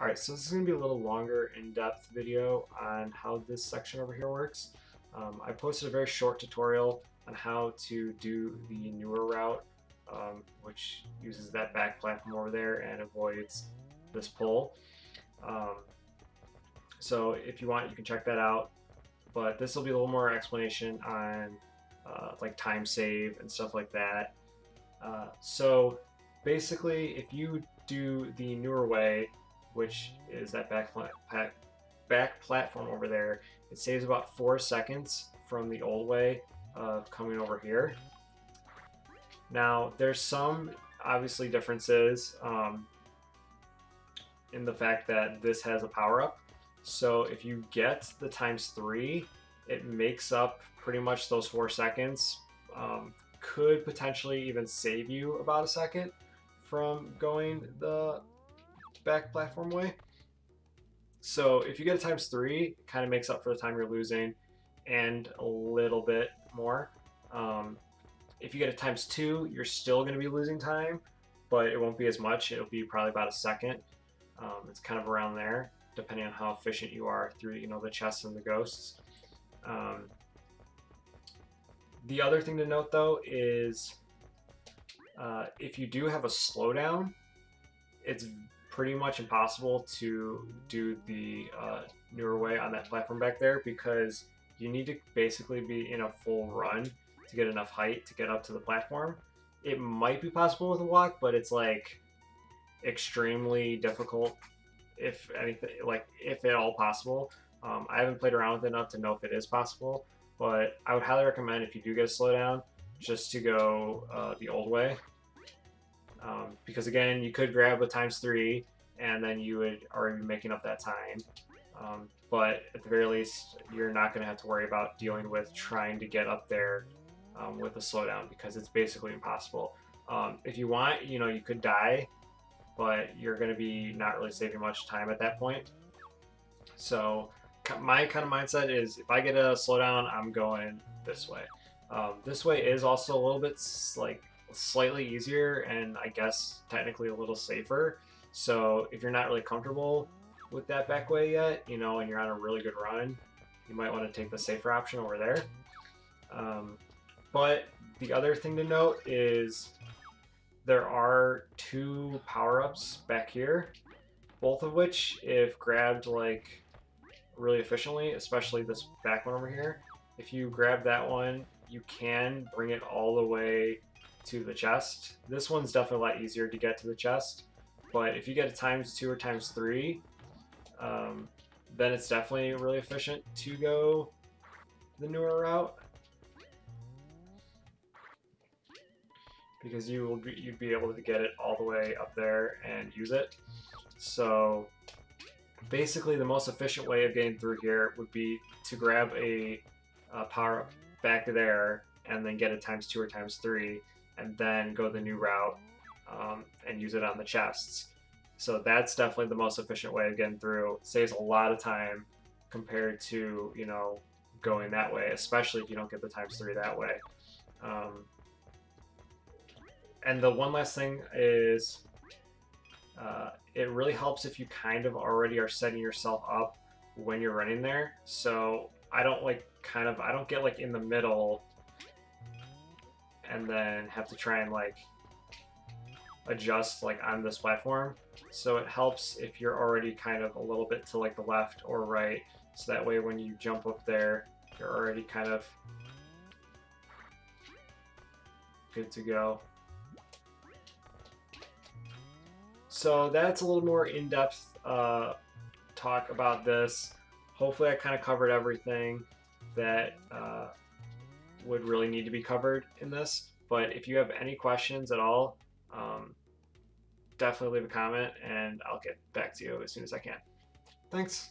Alright, so this is going to be a little longer in-depth video on how this section over here works. I posted a very short tutorial on how to do the newer route, which uses that back platform over there and avoids this pole. So if you want, you can check that out, but this will be a little more explanation on like time save and stuff like that. So basically, if you do the newer way, which is that back platform over there, it saves about 4 seconds from the old way of coming over here. Now, there's some obviously differences in the fact that this has a power up. So if you get the ×3, it makes up pretty much those 4 seconds. Could potentially even save you about a second from going the back platform way. So if you get a ×3, it kind of makes up for the time you're losing and a little bit more. If you get a ×2, you're still going to be losing time, but it won't be as much. It'll be probably about a second. It's kind of around there, depending on how efficient you are through, the chests and the ghosts. The other thing to note, though, is if you do have a slowdown, it's pretty much impossible to do the newer way on that platform back there, because you need to basically be in a full run to get enough height to get up to the platform. It might be possible with a walk, but it's like extremely difficult, if anything, like if at all possible. I haven't played around with it enough to know if it is possible, but I would highly recommend, if you do get a slowdown, just to go the old way. Because again, you could grab a ×3 and then you would already be making up that time. But at the very least, you're not going to have to worry about dealing with trying to get up there with a slowdown, because it's basically impossible. If you want, you could die, but you're going to be not really saving much time at that point. So my kind of mindset is, if I get a slowdown, I'm going this way. This way is also a little bit slightly easier, and I guess technically a little safer. So if you're not really comfortable with that back way yet, and you're on a really good run, you might want to take the safer option over there. But the other thing to note is there are 2 power-ups back here, both of which, if grabbed like really efficiently, especially this back one over here, if you grab that one, you can bring it all the way to the chest. This one's definitely a lot easier to get to the chest, but if you get a ×2 or ×3, then it's definitely really efficient to go the newer route, because you'd be able to get it all the way up there and use it. So basically, the most efficient way of getting through here would be to grab a power up back there and then get a ×2 or ×3, and then go the new route and use it on the chests. So that's definitely the most efficient way of getting through. It saves a lot of time compared to, going that way, especially if you don't get the ×3 that way. And the one last thing is, it really helps if you kind of already are setting yourself up when you're running there. So I don't get like in the middle and then have to try and like adjust like on this platform. So it helps if you're already kind of a little bit to like the left or right, so that way when you jump up there, you're already kind of good to go. So that's a little more in-depth talk about this. Hopefully I kind of covered everything that would really need to be covered in this. But if you have any questions at all, definitely leave a comment and I'll get back to you as soon as I can. Thanks.